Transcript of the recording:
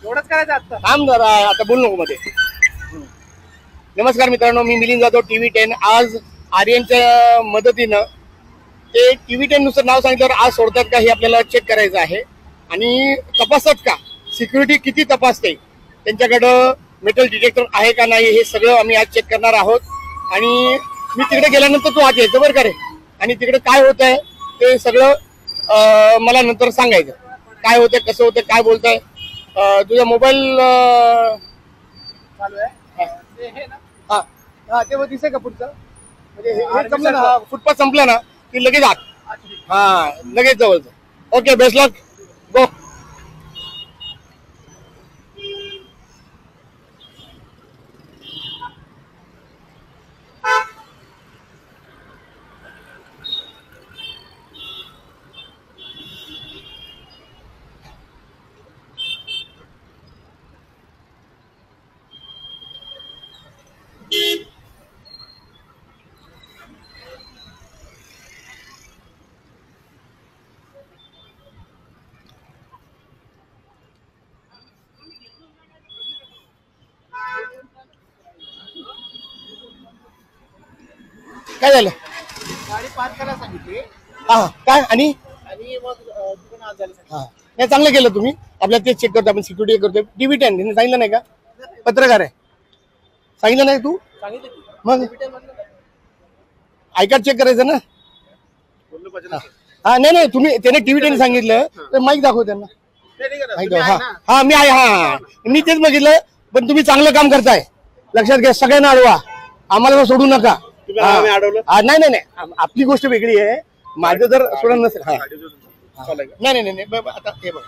एवढंच करायचं आता. थांब जरा, आता बोल नको मध्ये. नमस्कार मित्रांनो, मी मिलिंद जाधव, TV10. आज आर्यनच्या मदतीनं ते TV10 नुसार नाव सांगितल्यावर आज सोडतात का हे आपल्याला चेक करायचं आहे. आणि तपासतात का, सिक्युरिटी किती तपासते, त्यांच्याकडं मेटल डिटेक्टर आहे का नाही, हे सगळं आम्ही आज चेक करणार आहोत. आणि मी तिकडे गेल्यानंतर तू आज यायचं बरं का रे. आणि तिकडे काय होत आहे ते सगळं मला नंतर सांगायचं. काय होतंय, कसं होतंय, काय बोलताय. तुझा मोबाईल चालू आहे हे ना. हा हा, ते दिसेल का पुढचं, म्हणजे हे संपलं ना, फुटपाथ संपला ना की लगेच आत. हा, लगेच जवळचं. ओके, बेस्ट लक, गो. काय झालं? गाडी पार्क करायला सांगितली हा, काय आणि आणि मग तिकडून आज झालं. हा, नाही चांगलं केलं तुम्ही. आपल्याला तेच चेक करतो आपण, सिक्युरिटी करतोय. TV10 त्यांनी सांगितलं नाही का, पत्रकार आहे, सांगितलं नाही तू. सांगितलं की मग आय कार्ड चेक करायचं ना. बोललो पाहिजे ना. हा, नाही नाही, तुम्ही त्याने TV10 सांगितलं तर माईक दाखव त्यांना. माईक दाखव. हा हा, मी आहे. हा, मी तेच बघितलं. पण तुम्ही चांगलं काम करताय, लक्षात घ्या. सगळ्यांना अडवा, आम्हाला सोडू नका. नाही नाही नाही, आपली गोष्ट वेगळी आहे. माझं जर सोडा नसेल. हा, नाही नाही नाही, आता हे बघ,